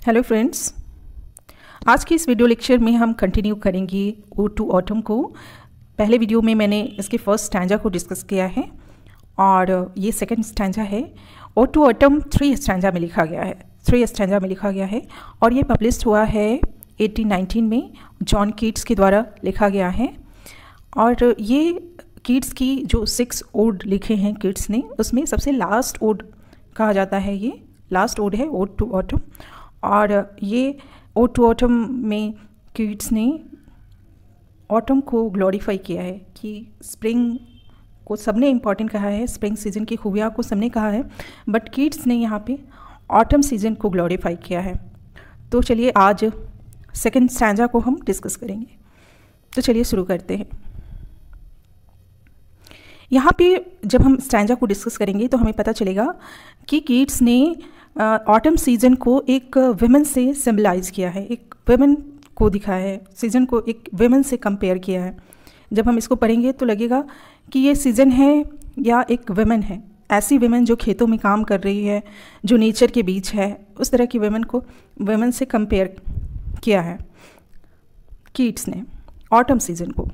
Hello friends, आज की इस वीडियो लेक्चर में हम कंटिन्यू करेंगे ओड टू ऑटम को। पहले वीडियो में मैंने इसके फर्स्ट स्टैंजा को डिस्कस किया है और ये सेकंड स्टैंजा है। ओड टू ऑटम 3 स्टैंजा में लिखा गया है और ये पब्लिश हुआ है 1819 में जॉन कीट्स के द्वारा लिखा गया है। और ये कीट्स की जो 6 ओड लिखे हैं कीट्स ने, उसमें सबसे लास्ट ओड कहा जाता है। ये लास्ट ओड है ओड टू ऑटम। और ये ओड टू ऑटम में कीट्स ने ऑटम को ग्लोरीफाई किया है कि स्प्रिंग को सबने इम्पॉर्टेंट कहा है, स्प्रिंग सीजन की खूबियाँ को सबने कहा है, बट कीट्स ने यहाँ पे ऑटम सीजन को ग्लोरीफाई किया है। तो चलिए आज सेकंड स्टैंजा को हम डिस्कस करेंगे। तो चलिए शुरू करते हैं। यहाँ पे जब हम स्टैंजा को डिस्कस करेंगे तो हमें पता चलेगा कि कीट्स ने ऑटम सीजन को एक विमेन से सिम्बलाइज किया है, एक विमेन को दिखाया है, सीजन को एक विमेन से कंपेयर किया है। जब हम इसको पढ़ेंगे तो लगेगा कि ये सीजन है या एक विमेन है, ऐसी विमेन जो खेतों में काम कर रही है, जो नेचर के बीच है, उस तरह की विमेन से कंपेयर किया है कीट्स ने ऑटम सीजन को।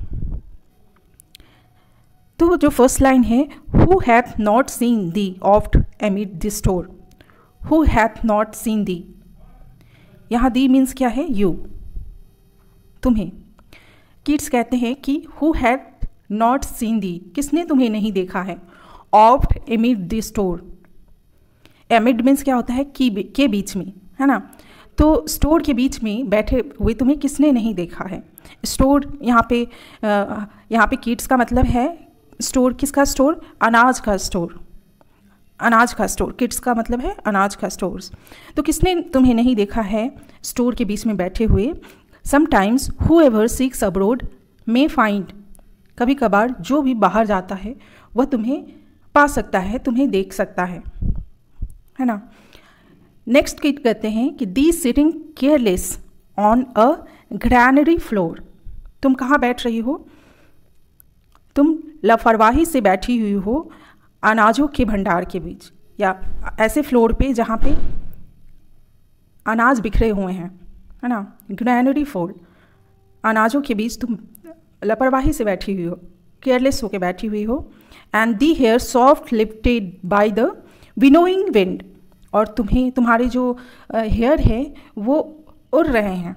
तो जो फर्स्ट लाइन है, who hath not seen the oft एमिड the store. Who hath not seen दी, यहाँ दी मीन्स क्या है? यू, तुम्हें। कीट्स कहते हैं कि हु हैथ नॉट सीन दी, किसने तुम्हें नहीं देखा है, ऑफ्ट एमिड द स्टोर। एमिड मीन्स क्या होता है? के बीच में, है ना। तो स्टोर के बीच में बैठे हुए तुम्हें किसने नहीं देखा है। स्टोर यहाँ पे कीट्स का मतलब है स्टोर। किसका स्टोर? अनाज का स्टोर। अनाज का स्टोर, किड्स का मतलब है अनाज का स्टोर्स। तो किसने तुम्हें नहीं देखा है स्टोर के बीच में बैठे हुए। Sometimes whoever seeks abroad may find, कभी कभार जो भी बाहर जाता है वह तुम्हें पा सकता है, तुम्हें देख सकता है ना। नेक्स्ट कीट कहते हैं कि thee sitting careless on a granary floor. तुम कहाँ बैठ रही हो? तुम लापरवाही से बैठी हुई हो अनाजों के भंडार के बीच, या ऐसे फ्लोर पे जहाँ पे अनाज बिखरे हुए हैं, है ना। ग्रैनरी फ्लोर, अनाजों के बीच तुम लापरवाही से बैठी हुई हो, केयरलेस होके बैठी हुई हो। And the hair soft lifted by the winnowing wind, और तुम्हारे जो हेयर है वो उड़ रहे हैं।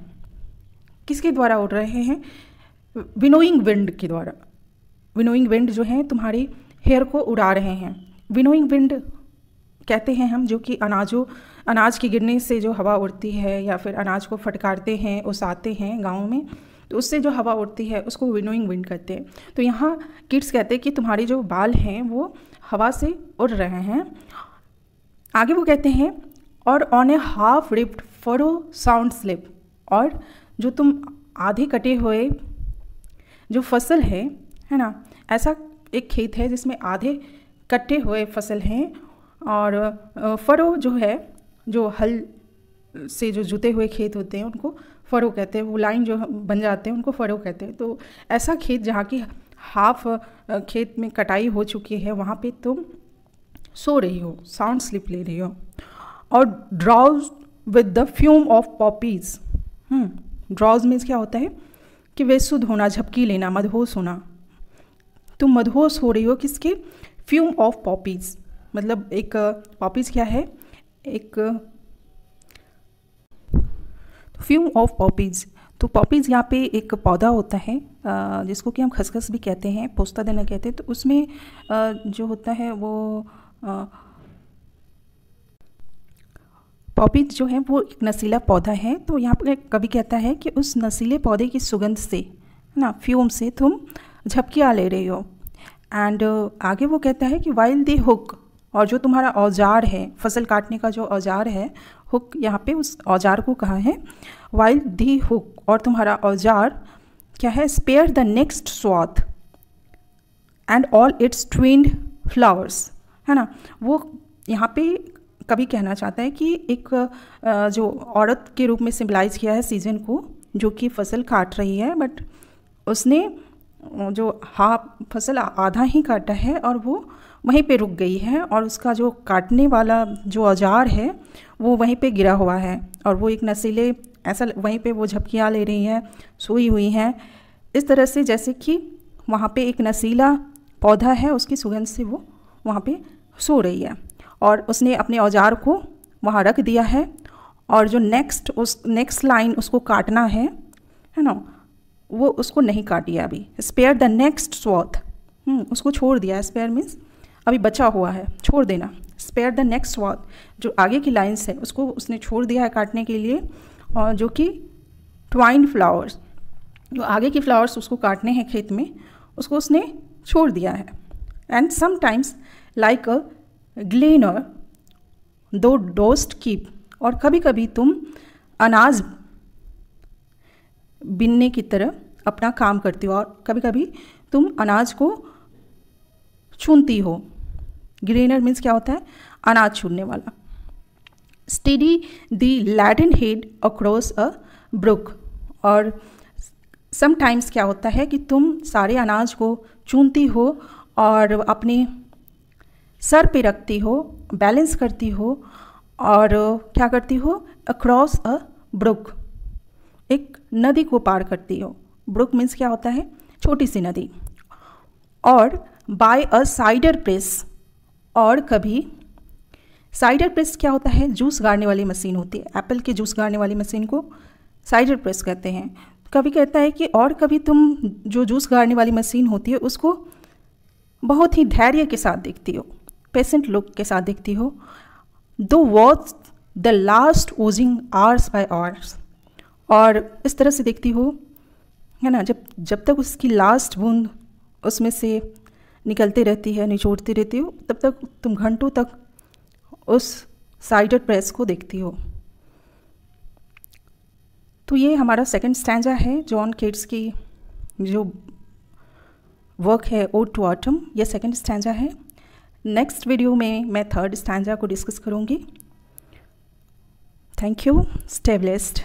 किसके द्वारा उड़ रहे हैं? विनोइंग विंड के द्वारा। विनोइंग विंड जो है तुम्हारी हेयर को उड़ा रहे हैं। विनोइंग विंड कहते हैं हम, जो कि अनाज के गिरने से जो हवा उड़ती है, या फिर अनाज को फटकारते हैं, ओसाते हैं गाँव में, तो उससे जो हवा उड़ती है उसको विनोइंग विंड कहते हैं। तो यहाँ किड्स कहते हैं कि तुम्हारे जो बाल हैं वो हवा से उड़ रहे हैं। आगे वो कहते हैं और on A half ripped furrow sound slip, और जो तुम आधे कटे हुए जो फसल है ना, ऐसा एक खेत है जिसमें आधे कटे हुए फसल हैं। और फरो जो है, जो हल से जो जुते हुए खेत होते हैं उनको फरो कहते हैं। वो लाइन जो बन जाते हैं उनको फरो कहते हैं। तो ऐसा खेत जहाँ की हाफ खेत में कटाई हो चुकी है, वहाँ पे तुम सो रही हो, साउंड स्लिप ले रही हो। और drowse with the fume of poppies. Drowse means क्या होता है? कि बेसुध होना, झपकी लेना, मदहोश होना। तुम मदहोश हो रही हो किसके? फ्यूम ऑफ पॉपीज, मतलब एक पॉपीज क्या है? एक फ्यूम ऑफ पॉपीज। तो पॉपीज यहाँ पे एक पौधा होता है जिसको कि हम खसखस भी कहते हैं, पोस्ता दाना कहते हैं। तो उसमें जो होता है वो पॉपीज जो है वो एक नशीला पौधा है। तो यहाँ पर कवि कहता है कि उस नशीले पौधे की सुगंध से ना, फ्यूम से तुम झपकियाँ ले रही हो। एंड आगे वो कहता है कि वाइल दी हुक, और जो तुम्हारा औजार है, फसल काटने का जो औजार है, हुक यहाँ पे उस औजार को कहा है वाइल दी हुक, और तुम्हारा औजार क्या है? Spare the next swath and all its twined flowers, है ना। वो यहाँ पे कभी कहना चाहता है कि एक जो औरत के रूप में सिम्बलाइज किया है सीजन को, जो कि फसल काट रही है, बट उसने जो फसल आधा ही काटा है और वो वहीं पे रुक गई है और उसका जो काटने वाला जो औजार है वो वहीं पे गिरा हुआ है और वो एक नशीले ऐसा वहीं पे वो झपकियाँ ले रही हैं, सोई हुई हैं, इस तरह से जैसे कि वहाँ पे एक नशीला पौधा है, उसकी सुगंध से वो वहाँ पे सो रही है। और उसने अपने औजार को वहाँ रख दिया है और जो नेक्स्ट लाइन उसको काटना है ना, वो उसको नहीं काटी है अभी। स्पेयर द नेक्स्ट स्वॉथ, उसको छोड़ दिया है। स्पेयर मीन्स अभी बचा हुआ है, छोड़ देना। स्पेयर द नेक्स्ट स्वॉथ, जो आगे की लाइन्स है उसको उसने छोड़ दिया है काटने के लिए। और जो कि ट्वाइन फ्लावर्स, जो आगे की फ्लावर्स उसको काटने हैं खेत में, उसको उसने छोड़ दिया है। एंड समटाइम्स लाइक अ ग्लेनर दो डोस्ट कीप, और कभी कभी तुम अनाज बिनने की तरह अपना काम करती हो और कभी कभी तुम अनाज को चुनती हो। ग्रेनर मीन्स क्या होता है? अनाज चुनने वाला। Steady the laden head across a brook, और समटाइम्स क्या होता है कि तुम सारे अनाज को चुनती हो और अपने सर पे रखती हो, बैलेंस करती हो और क्या करती हो? अक्रॉस अ ब्रुक, एक नदी को पार करती हो। ब्रुक मीन्स क्या होता है? छोटी सी नदी। और बाय अ साइडर प्रेस, और कभी साइडर प्रेस क्या होता है? जूस गाड़ने वाली मशीन होती है। एप्पल के जूस गाड़ने वाली मशीन को साइडर प्रेस कहते हैं। कभी कहता है कि और कभी तुम जो जूस गाड़ने वाली मशीन होती है उसको बहुत ही धैर्य के साथ देखती हो, पेशेंट लुक के साथ देखती हो। दो watch the last Ojing hours bye hours, और इस तरह से देखती हो, है ना, जब तक उसकी लास्ट बूंद उसमें से निकलती रहती है, निचोड़ती रहती हो, तब तक तुम घंटों तक उस साइडर प्रेस को देखती हो। तो ये हमारा सेकंड स्टैंजा है जॉन केट्स की जो वर्क है ओड टू ऑटम, ये सेकंड स्टैंजा है। नेक्स्ट वीडियो में मैं थर्ड स्टैंजा को डिस्कस करूँगी। Thank you, stay blessed.